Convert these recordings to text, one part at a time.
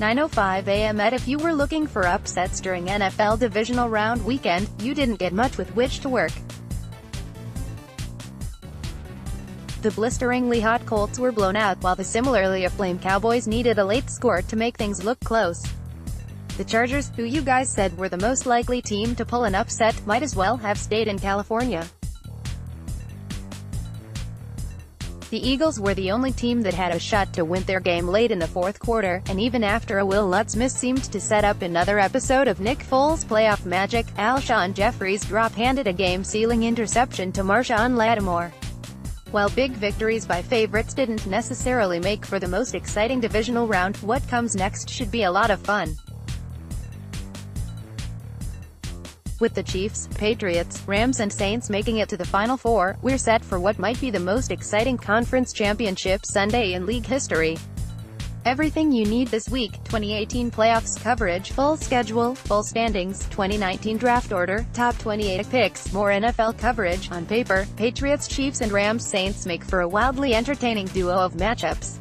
9:05 a.m. If you were looking for upsets during NFL divisional round weekend, you didn't get much with which to work. The blisteringly hot Colts were blown out, while the similarly aflame Cowboys needed a late score to make things look close. The Chargers, who you guys said were the most likely team to pull an upset, might as well have stayed in California. The Eagles were the only team that had a shot to win their game late in the fourth quarter, and even after a Wil Lutz miss seemed to set up another episode of Nick Foles' playoff magic, Alshon Jeffrey's drop handed a game-sealing interception to Marshawn Lattimore. While big victories by favorites didn't necessarily make for the most exciting divisional round, what comes next should be a lot of fun. With the Chiefs, Patriots, Rams and Saints making it to the Final Four, we're set for what might be the most exciting conference championship Sunday in league history. Everything you need this week: 2018 playoffs coverage, full schedule, full standings, 2019 draft order, top 28 picks, more NFL coverage. On paper, Patriots-Chiefs and Rams-Saints make for a wildly entertaining duo of matchups.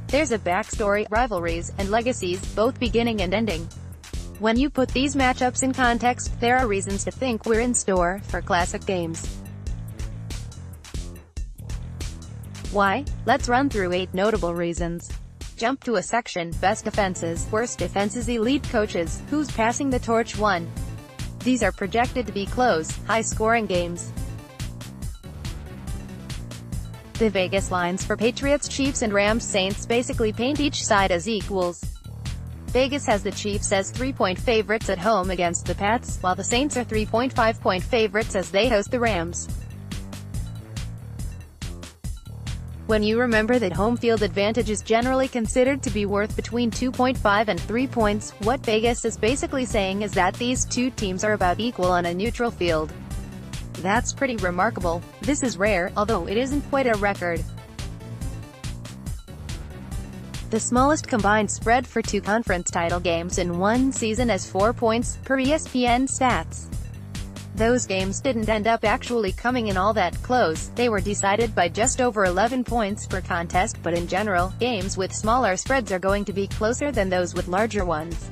There's a backstory, rivalries, and legacies, both beginning and ending. When you put these matchups in context, there are reasons to think we're in store for classic games. Why? Let's run through 8 notable reasons. Jump to a section: best defenses, worst defenses, elite coaches, who's passing the torch. 1. These are projected to be close, high-scoring games. The Vegas lines for Patriots, Chiefs and Rams-Saints basically paint each side as equals. Vegas has the Chiefs as 3-point favorites at home against the Pats, while the Saints are 3.5-point favorites as they host the Rams. When you remember that home field advantage is generally considered to be worth between 2.5 and 3 points, what Vegas is basically saying is that these two teams are about equal on a neutral field. That's pretty remarkable. This is rare, although it isn't quite a record. The smallest combined spread for 2 conference title games in one season is 4 points, per ESPN stats. Those games didn't end up actually coming in all that close. They were decided by just over 11 points per contest, but in general, games with smaller spreads are going to be closer than those with larger ones.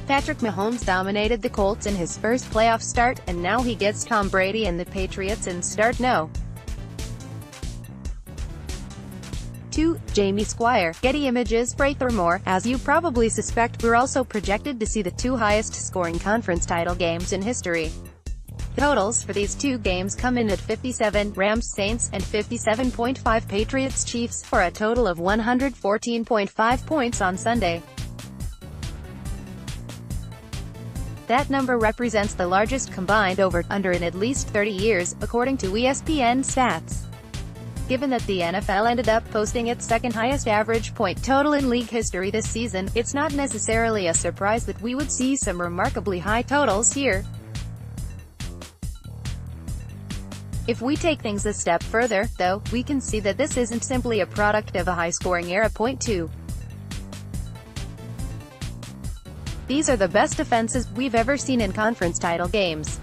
Patrick Mahomes dominated the Colts in his first playoff start, and now he gets Tom Brady and the Patriots in start no. 2. Jamie Squire, Getty Images. Furthermore, as you probably suspect, we're also projected to see the 2 highest-scoring conference title games in history. The totals for these 2 games come in at 57 Rams-Saints and 57.5 Patriots-Chiefs, for a total of 114.5 points on Sunday. That number represents the largest combined over/under in at least 30 years, according to ESPN stats. Given that the NFL ended up posting its second highest average point total in league history this season, it's not necessarily a surprise that we would see some remarkably high totals here. If we take things a step further, though, we can see that this isn't simply a product of a high-scoring era. Point 2. These are the best defenses we've ever seen in conference title games.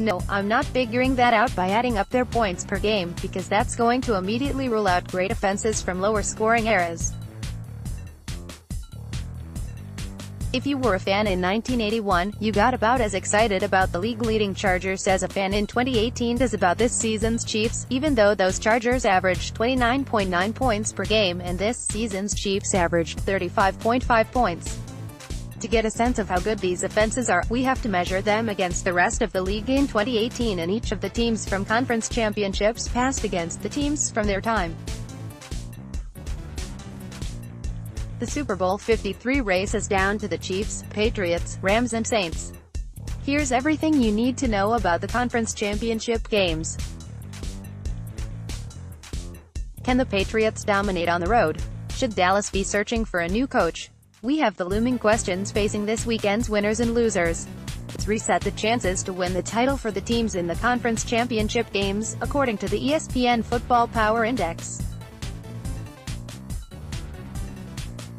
No, I'm not figuring that out by adding up their points per game, because that's going to immediately rule out great offenses from lower-scoring eras. If you were a fan in 1981, you got about as excited about the league-leading Chargers as a fan in 2018 does about this season's Chiefs, even though those Chargers averaged 29.9 points per game and this season's Chiefs averaged 35.5 points. To get a sense of how good these offenses are, we have to measure them against the rest of the league in 2018 and each of the teams from conference championships past against the teams from their time. The Super Bowl 53 race is down to the Chiefs, Patriots, Rams and Saints. Here's everything you need to know about the conference championship games. Can the Patriots dominate on the road? Should Dallas be searching for a new coach? We have the looming questions facing this weekend's winners and losers. Let's reset the chances to win the title for the teams in the conference championship games, according to the ESPN Football Power Index.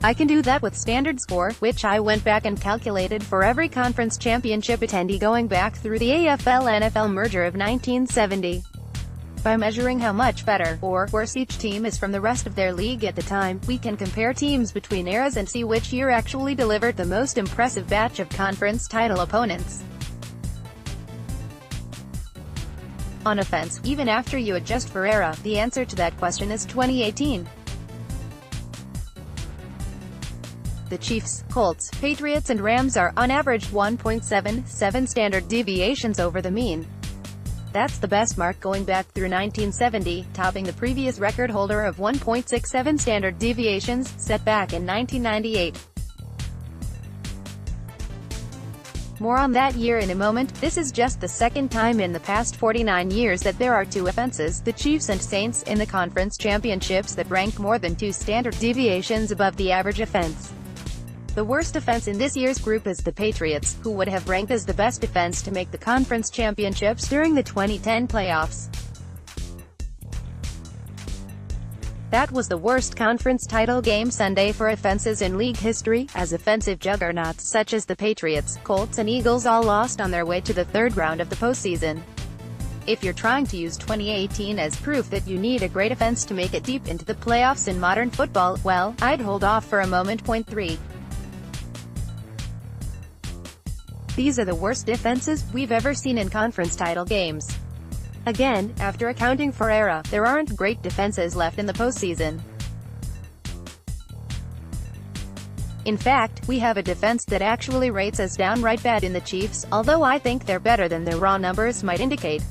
I can do that with standard score, which I went back and calculated for every conference championship attendee going back through the AFL-NFL merger of 1970. By measuring how much better, or worse each team is from the rest of their league at the time, we can compare teams between eras and see which year actually delivered the most impressive batch of conference title opponents. On offense, even after you adjust for era, the answer to that question is 2018. The Chiefs, Colts, Patriots and Rams are, on average, 1.77 standard deviations over the mean. That's the best mark going back through 1970, topping the previous record holder of 1.67 standard deviations, set back in 1998. More on that year in a moment. This is just the second time in the past 49 years that there are two offenses, the Chiefs and Saints, in the conference championships that rank more than 2 standard deviations above the average offense. The worst offense in this year's group is the Patriots, who would have ranked as the best defense to make the conference championships during the 2010 playoffs. That was the worst conference title game Sunday for offenses in league history, as offensive juggernauts such as the Patriots, Colts and Eagles all lost on their way to the third round of the postseason. If you're trying to use 2018 as proof that you need a great offense to make it deep into the playoffs in modern football, well, I'd hold off for a moment. Point 3. These are the worst defenses we've ever seen in conference title games. Again, after accounting for era, there aren't great defenses left in the postseason. In fact, we have a defense that actually rates as downright bad in the Chiefs, although I think they're better than their raw numbers might indicate.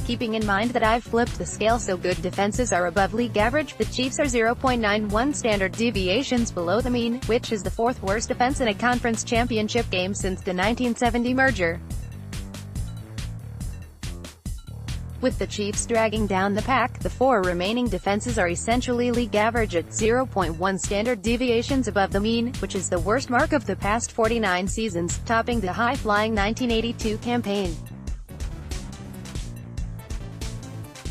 Keeping in mind that I've flipped the scale so good defenses are above league average, the Chiefs are 0.91 standard deviations below the mean, which is the 4th worst defense in a conference championship game since the 1970 merger. With the Chiefs dragging down the pack, the 4 remaining defenses are essentially league average at 0.1 standard deviations above the mean, which is the worst mark of the past 49 seasons, topping the high-flying 1982 campaign.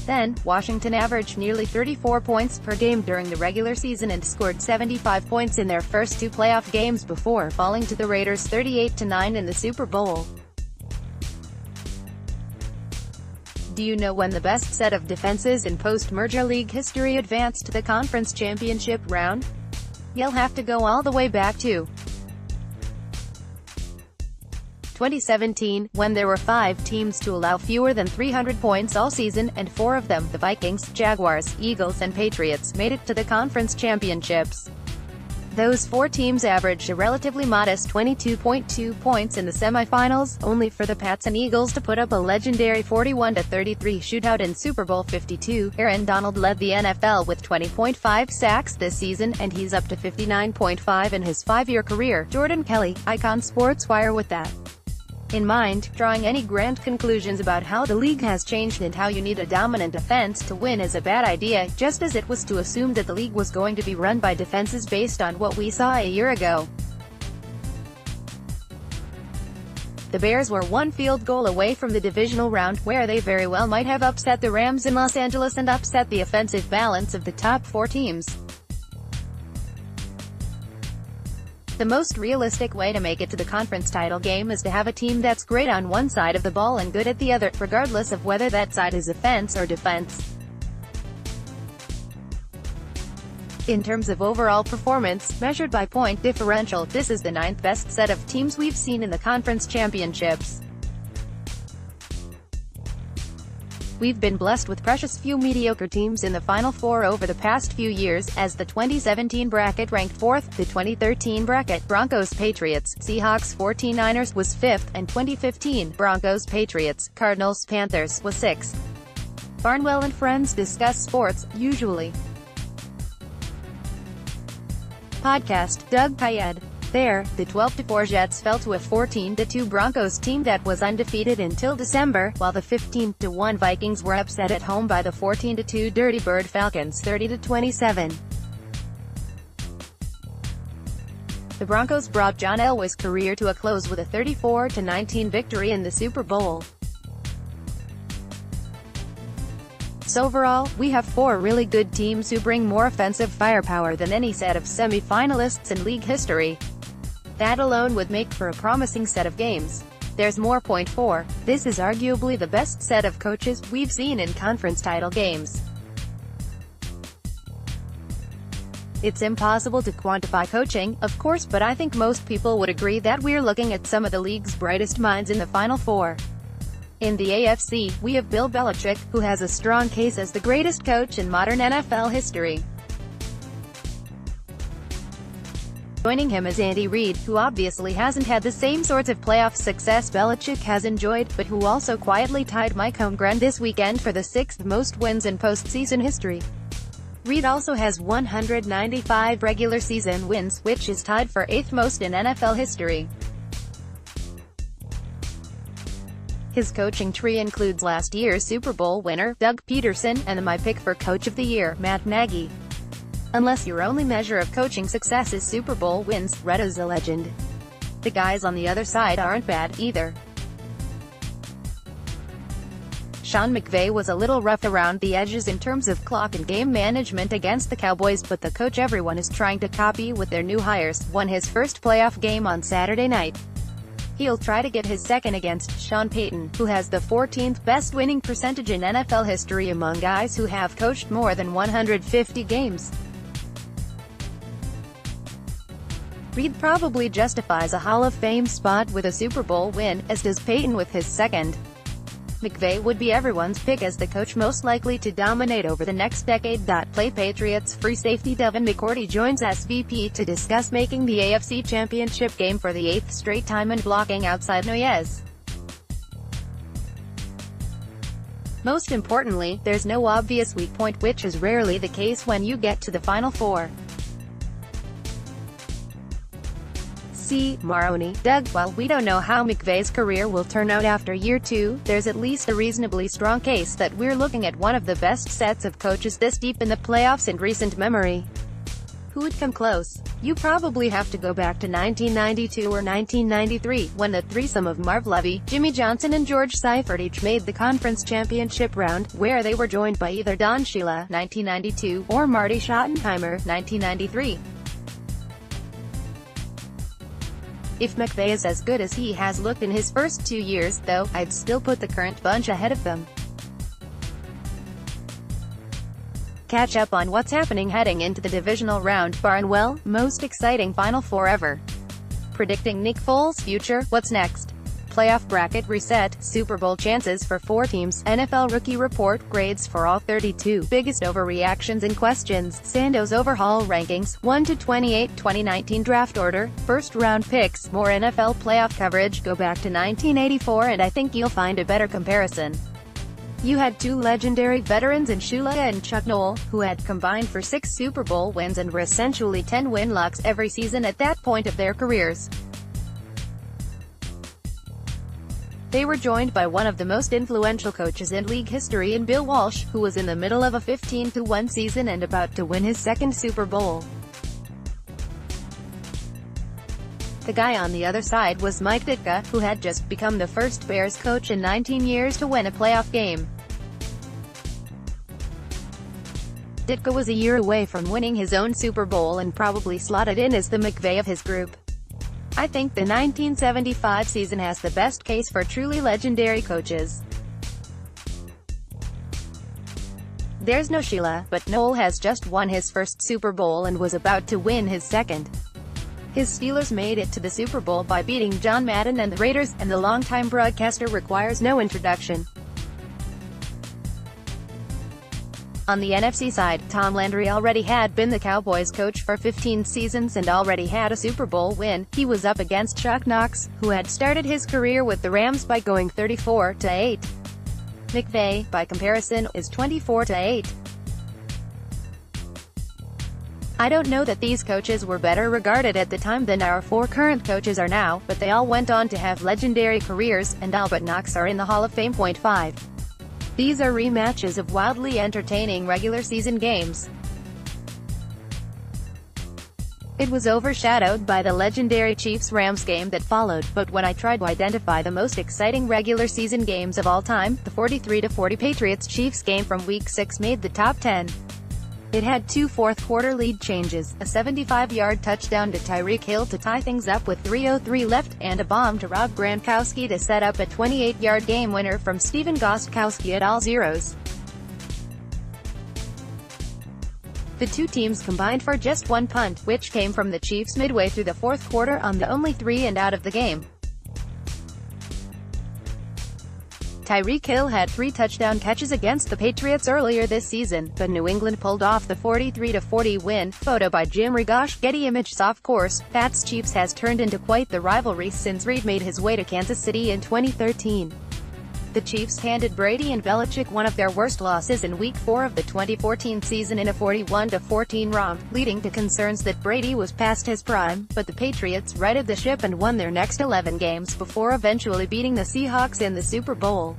Then, Washington averaged nearly 34 points per game during the regular season and scored 75 points in their first 2 playoff games before falling to the Raiders 38-9 in the Super Bowl. Do you know when the best set of defenses in post-merger league history advanced to the conference championship round? You'll have to go all the way back to 2017, when there were 5 teams to allow fewer than 300 points all season, and 4 of them, the Vikings, Jaguars, Eagles and Patriots, made it to the conference championships. Those 4 teams averaged a relatively modest 22.2 points in the semifinals, only for the Pats and Eagles to put up a legendary 41-33 shootout in Super Bowl 52. Aaron Donald led the NFL with 20.5 sacks this season, and he's up to 59.5 in his 5-year career. Jordan Kelly, Icon SportsWire. With that in mind, drawing any grand conclusions about how the league has changed and how you need a dominant offense to win is a bad idea, just as it was to assume that the league was going to be run by defenses based on what we saw a year ago. The Bears were 1 field goal away from the divisional round, where they very well might have upset the Rams in Los Angeles and upset the offensive balance of the top 4 teams. The most realistic way to make it to the conference title game is to have a team that's great on one side of the ball and good at the other, regardless of whether that side is offense or defense. In terms of overall performance, measured by point differential, this is the 9th best set of teams we've seen in the conference championships. We've been blessed with precious few mediocre teams in the Final Four over the past few years, as the 2017 bracket ranked 4th, the 2013 bracket, Broncos-Patriots, Seahawks 49ers, was 5th, and 2015, Broncos-Patriots, Cardinals-Panthers, was 6th. Barnwell and Friends discuss sports, usually. Podcast, Doug Pyed. There, the 12-4 Jets fell to a 14-2 Broncos team that was undefeated until December, while the 15-1 Vikings were upset at home by the 14-2 Dirty Bird Falcons 30-27. The Broncos brought John Elway's career to a close with a 34-19 victory in the Super Bowl. So overall, we have 4 really good teams who bring more offensive firepower than any set of semi-finalists in league history. That alone would make for a promising set of games. There's more. Point 4. This is arguably the best set of coaches we've seen in conference title games. It's impossible to quantify coaching, of course, but I think most people would agree that we're looking at some of the league's brightest minds in the Final Four. In the AFC, we have Bill Belichick, who has a strong case as the greatest coach in modern NFL history. Joining him is Andy Reid, who obviously hasn't had the same sorts of playoff success Belichick has enjoyed, but who also quietly tied Mike Holmgren this weekend for the 6th most wins in postseason history. Reid also has 195 regular season wins, which is tied for 8th most in NFL history. His coaching tree includes last year's Super Bowl winner, Doug Peterson, and my pick for Coach of the Year, Matt Nagy. Unless your only measure of coaching success is Super Bowl wins, Reid is a legend. The guys on the other side aren't bad, either. Sean McVay was a little rough around the edges in terms of clock and game management against the Cowboys, but the coach everyone is trying to copy with their new hires won his first playoff game on Saturday night. He'll try to get his second against Sean Payton, who has the 14th best winning percentage in NFL history among guys who have coached more than 150 games. Reid probably justifies a Hall of Fame spot with a Super Bowl win, as does Payton with his second. McVay would be everyone's pick as the coach most likely to dominate over the next decade. Play Patriots free safety Devin McCourty joins SVP to discuss making the AFC Championship game for the 8th straight time and blocking outside Noyes. Most importantly, there's no obvious weak point, which is rarely the case when you get to the Final Four. C. Maroney, Doug. While we don't know how McVay's career will turn out after year 2, there's at least a reasonably strong case that we're looking at one of the best sets of coaches this deep in the playoffs in recent memory. Who would come close? You probably have to go back to 1992 or 1993, when the threesome of Marv Levy, Jimmy Johnson and George Seifert each made the conference championship round, where they were joined by either Don Shula, 1992, or Marty Schottenheimer, 1993. If McVay is as good as he has looked in his first 2 years, though, I'd still put the current bunch ahead of them. Catch up on what's happening heading into the divisional round, Barnwell, most exciting Final Four ever. Predicting Nick Foles' future, what's next? Playoff bracket reset, Super Bowl chances for 4 teams, NFL rookie report, grades for all 32, biggest overreactions and questions, Sandoz overhaul rankings, 1 to 28, 2019 draft order, first round picks, more NFL playoff coverage, go back to 1984 and I think you'll find a better comparison. You had 2 legendary veterans in Shula and Chuck Noll, who had combined for 6 Super Bowl wins and were essentially 10 win locks every season at that point of their careers. They were joined by one of the most influential coaches in league history in Bill Walsh, who was in the middle of a 15-1 season and about to win his second Super Bowl. The guy on the other side was Mike Ditka, who had just become the first Bears coach in 19 years to win a playoff game. Ditka was a year away from winning his own Super Bowl and probably slotted in as the McVay of his group. I think the 1975 season has the best case for truly legendary coaches. There's no Shula, but Noll has just won his first Super Bowl and was about to win his second. His Steelers made it to the Super Bowl by beating John Madden and the Raiders, and the longtime broadcaster requires no introduction. On the NFC side, Tom Landry already had been the Cowboys coach for 15 seasons and already had a Super Bowl win. He was up against Chuck Knox, who had started his career with the Rams by going 34-8. McVay, by comparison, is 24-8. I don't know that these coaches were better regarded at the time than our 4 current coaches are now, but they all went on to have legendary careers, and all but Knox are in the Hall of Fame. Point 5. These are rematches of wildly entertaining regular season games. It was overshadowed by the legendary Chiefs-Rams game that followed, but when I tried to identify the most exciting regular season games of all time, the 43-40 Patriots-Chiefs game from Week 6 made the top 10. It had two fourth-quarter lead changes, a 75-yard touchdown to Tyreek Hill to tie things up with 3:03 left, and a bomb to Rob Gronkowski to set up a 28-yard game-winner from Stephen Gostkowski at all zeros. The two teams combined for just one punt, which came from the Chiefs midway through the fourth quarter on the only 3-and-out of the game. Tyreek Hill had 3 touchdown catches against the Patriots earlier this season, but New England pulled off the 43-40 win. Photo by Jim Rigosh, Getty Images. Of course, Pats-Chiefs has turned into quite the rivalry since Reid made his way to Kansas City in 2013. The Chiefs handed Brady and Belichick one of their worst losses in Week 4 of the 2014 season in a 41-14 romp, leading to concerns that Brady was past his prime, but the Patriots righted the ship and won their next 11 games before eventually beating the Seahawks in the Super Bowl.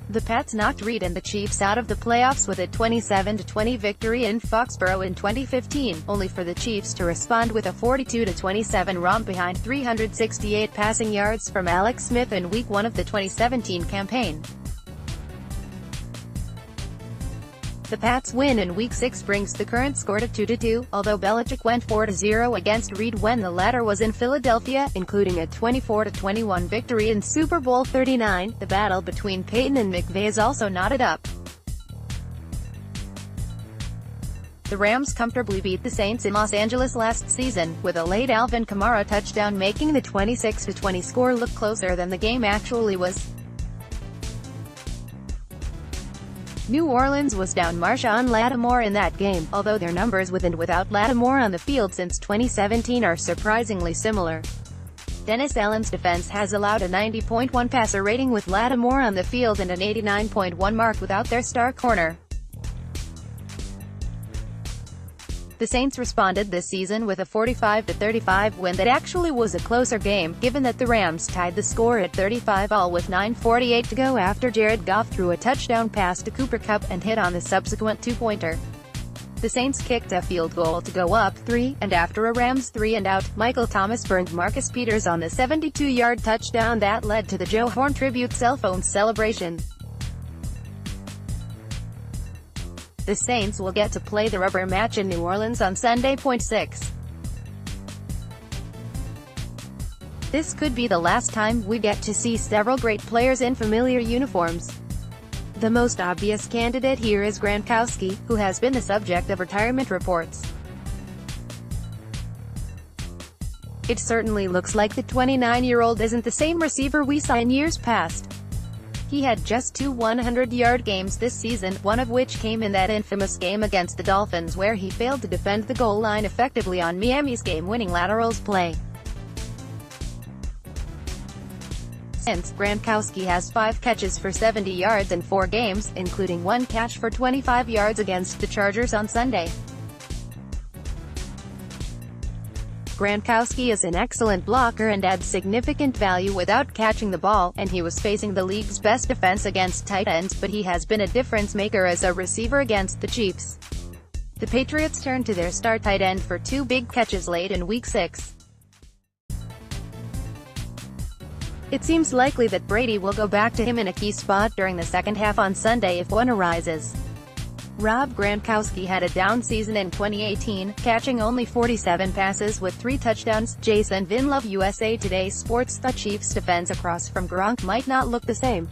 The Pats knocked Reid and the Chiefs out of the playoffs with a 27-20 victory in Foxborough in 2015, only for the Chiefs to respond with a 42-27 romp behind 368 passing yards from Alex Smith in Week 1 of the 2017 campaign. The Pats' win in Week 6 brings the current score to 2-2, although Belichick went 4-0 against Reid when the latter was in Philadelphia, including a 24-21 victory in Super Bowl 39. The battle between Peyton and McVay is also knotted up. The Rams comfortably beat the Saints in Los Angeles last season, with a late Alvin Kamara touchdown making the 26-20 score look closer than the game actually was. New Orleans was down Marshawn Lattimore in that game, although their numbers with and without Lattimore on the field since 2017 are surprisingly similar. Dennis Allen's defense has allowed a 90.1 passer rating with Lattimore on the field and an 89.1 mark without their star corner. The Saints responded this season with a 45-35 win that actually was a closer game, given that the Rams tied the score at 35-all with 9:48 to go after Jared Goff threw a touchdown pass to Cooper Kupp and hit on the subsequent two-pointer. The Saints kicked a field goal to go up 3, and after a Rams 3-and-out, Michael Thomas burned Marcus Peters on the 72-yard touchdown that led to the Joe Horn tribute cell phone celebration. The Saints will get to play the rubber match in New Orleans on Sunday. 6. This could be the last time we get to see several great players in familiar uniforms. The most obvious candidate here is Gronkowski, who has been the subject of retirement reports. It certainly looks like the 29-year-old isn't the same receiver we saw in years past. He had just 2 100-yard games this season, one of which came in that infamous game against the Dolphins where he failed to defend the goal line effectively on Miami's game-winning laterals play. Since, Gronkowski has 5 catches for 70 yards in 4 games, including 1 catch for 25 yards against the Chargers on Sunday. Gronkowski is an excellent blocker and adds significant value without catching the ball, and he was facing the league's best defense against tight ends, but he has been a difference-maker as a receiver against the Chiefs. The Patriots turned to their star tight end for 2 big catches late in Week 6. It seems likely that Brady will go back to him in a key spot during the second half on Sunday if one arises. Rob Gronkowski had a down season in 2018, catching only 47 passes with 3 touchdowns. Jason Vinlove, USA Today Sports. The Chiefs' defense across from Gronk might not look the same.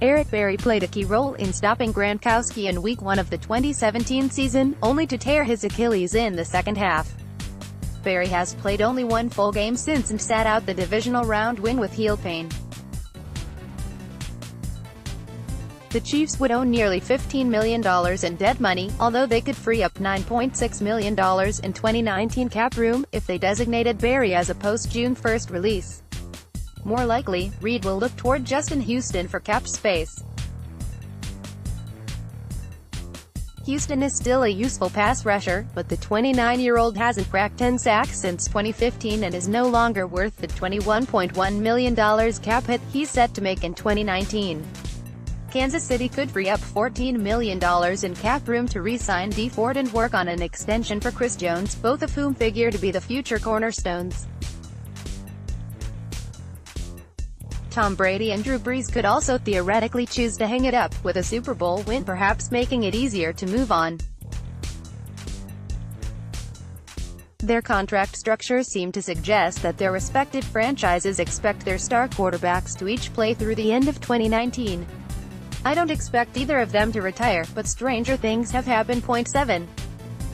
Eric Berry played a key role in stopping Gronkowski in Week 1 of the 2017 season, only to tear his Achilles in the second half. Berry has played only 1 full game since and sat out the divisional round win with heel pain. The Chiefs would own nearly $15 million in dead money, although they could free up $9.6 million in 2019 cap room, if they designated Berry as a post-June 1 release. More likely, Reid will look toward Justin Houston for cap space. Houston is still a useful pass rusher, but the 29-year-old hasn't cracked 10 sacks since 2015 and is no longer worth the $21.1 million cap hit he's set to make in 2019. Kansas City could free up $14 million in cap room to re-sign Dee Ford and work on an extension for Chris Jones, both of whom figure to be the future cornerstones. Tom Brady and Drew Brees could also theoretically choose to hang it up, with a Super Bowl win perhaps making it easier to move on. Their contract structures seem to suggest that their respective franchises expect their star quarterbacks to each play through the end of 2019. I don't expect either of them to retire, but stranger things have happened. 7.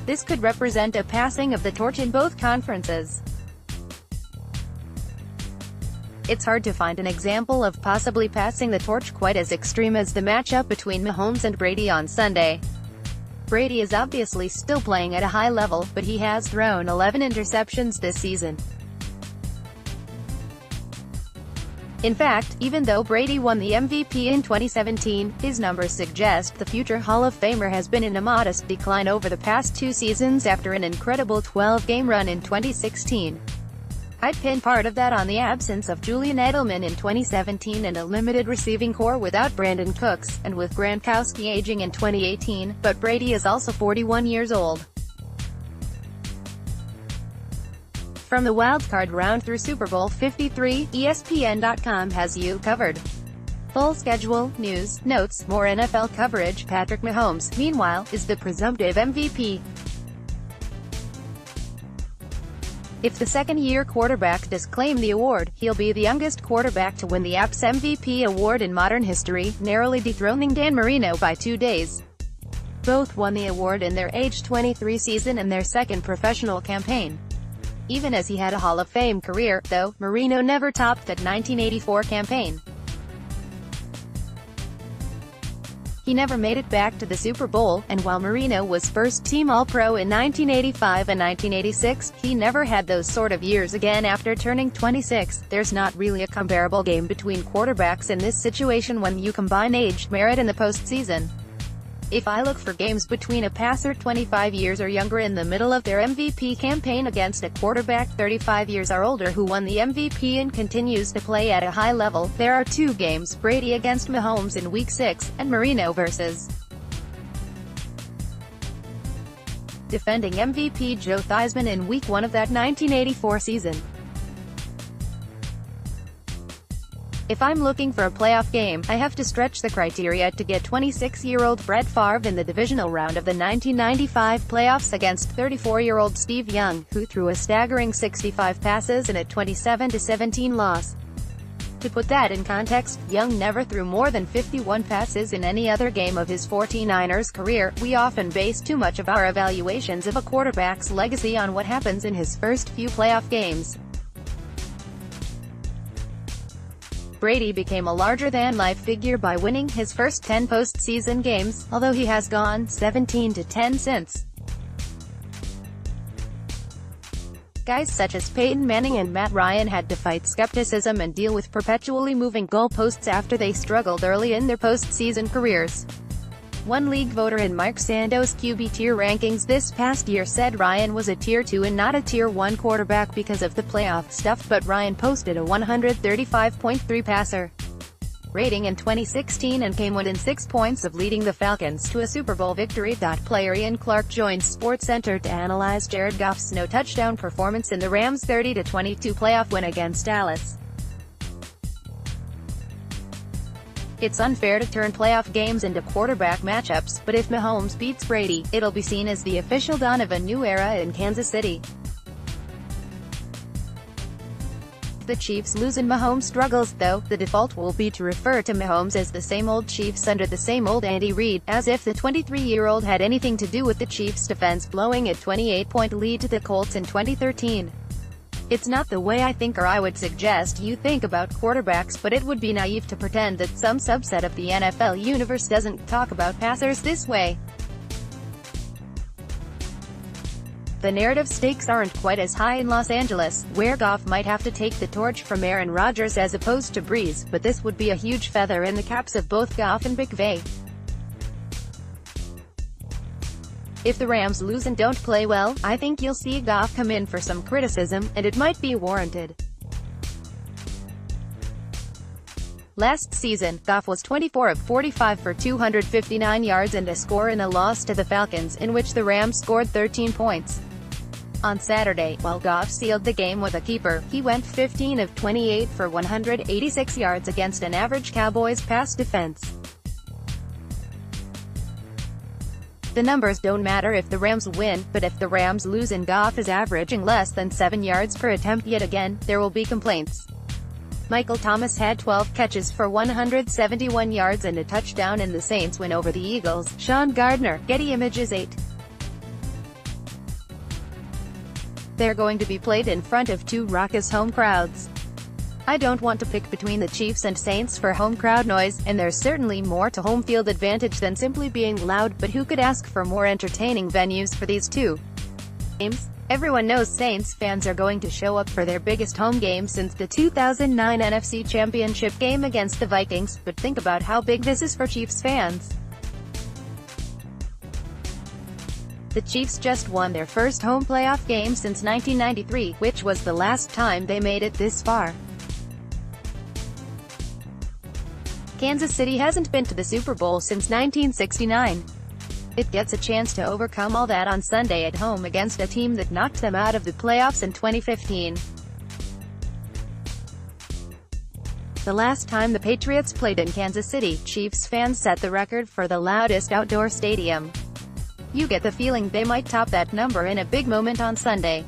This could represent a passing of the torch in both conferences. It's hard to find an example of possibly passing the torch quite as extreme as the matchup between Mahomes and Brady on Sunday. Brady is obviously still playing at a high level, but he has thrown 11 interceptions this season. In fact, even though Brady won the MVP in 2017, his numbers suggest the future Hall of Famer has been in a modest decline over the past 2 seasons after an incredible 12-game run in 2016. I'd pin part of that on the absence of Julian Edelman in 2017 and a limited receiving core without Brandon Cooks, and with Gronkowski aging in 2018, but Brady is also 41 years old. From the wildcard round through Super Bowl 53, ESPN.com has you covered. Full schedule, news, notes, more NFL coverage. Patrick Mahomes, meanwhile, is the presumptive MVP. If the second-year quarterback does claim the award, he'll be the youngest quarterback to win the AP's MVP award in modern history, narrowly dethroning Dan Marino by 2 days. Both won the award in their age 23 season and their second professional campaign. Even as he had a Hall of Fame career, though, Marino never topped that 1984 campaign. He never made it back to the Super Bowl, and while Marino was first-team All-Pro in 1985 and 1986, he never had those sort of years again after turning 26. There's not really a comparable game between quarterbacks in this situation when you combine age, merit and the postseason. If I look for games between a passer 25 years or younger in the middle of their MVP campaign against a quarterback 35 years or older who won the MVP and continues to play at a high level, there are 2 games: Brady against Mahomes in Week 6, and Marino versus defending MVP Joe Theismann in Week 1 of that 1984 season. If I'm looking for a playoff game, I have to stretch the criteria to get 26-year-old Brett Favre in the divisional round of the 1995 playoffs against 34-year-old Steve Young, who threw a staggering 65 passes in a 27-17 loss. To put that in context, Young never threw more than 51 passes in any other game of his 49ers career. We often base too much of our evaluations of a quarterback's legacy on what happens in his first few playoff games. Brady became a larger-than-life figure by winning his first 10 postseason games, although he has gone 17-10 since. Guys such as Peyton Manning and Matt Ryan had to fight skepticism and deal with perpetually moving goalposts after they struggled early in their postseason careers. One league voter in Mike Sando's QB tier rankings this past year said Ryan was a Tier 2 and not a Tier 1 quarterback because of the playoff stuff, but Ryan posted a 135.3 passer rating in 2016 and came within 6 points of leading the Falcons to a Super Bowl victory. Player Ian Clark joined SportsCenter to analyze Jared Goff's no-touchdown performance in the Rams' 30-22 playoff win against Dallas. It's unfair to turn playoff games into quarterback matchups, but if Mahomes beats Brady, it'll be seen as the official dawn of a new era in Kansas City. If the Chiefs lose and Mahomes struggles, though, the default will be to refer to Mahomes as the same old Chiefs under the same old Andy Reid, as if the 23-year-old had anything to do with the Chiefs' defense blowing a 28-point lead to the Colts in 2013. It's not the way I think or I would suggest you think about quarterbacks, but it would be naive to pretend that some subset of the NFL universe doesn't talk about passers this way. The narrative stakes aren't quite as high in Los Angeles, where Goff might have to take the torch from Aaron Rodgers as opposed to Brees, but this would be a huge feather in the caps of both Goff and McVay. If the Rams lose and don't play well, I think you'll see Goff come in for some criticism, and it might be warranted. Last season, Goff was 24 of 45 for 259 yards and a score in a loss to the Falcons, in which the Rams scored 13 points. On Saturday, while Goff sealed the game with a keeper, he went 15 of 28 for 186 yards against an average Cowboys pass defense. The numbers don't matter if the Rams win, but if the Rams lose and Goff is averaging less than 7 yards per attempt yet again, there will be complaints. Michael Thomas had 12 catches for 171 yards and a touchdown in the Saints win over the Eagles. Sean Gardner, Getty Images 8. They're going to be played in front of 2 raucous home crowds. I don't want to pick between the Chiefs and Saints for home crowd noise, and there's certainly more to home field advantage than simply being loud, but who could ask for more entertaining venues for these two games? Everyone knows Saints fans are going to show up for their biggest home game since the 2009 NFC Championship game against the Vikings, but think about how big this is for Chiefs fans. The Chiefs just won their first home playoff game since 1993, which was the last time they made it this far. Kansas City hasn't been to the Super Bowl since 1969. It gets a chance to overcome all that on Sunday at home against a team that knocked them out of the playoffs in 2015. The last time the Patriots played in Kansas City, Chiefs fans set the record for the loudest outdoor stadium. You get the feeling they might top that number in a big moment on Sunday.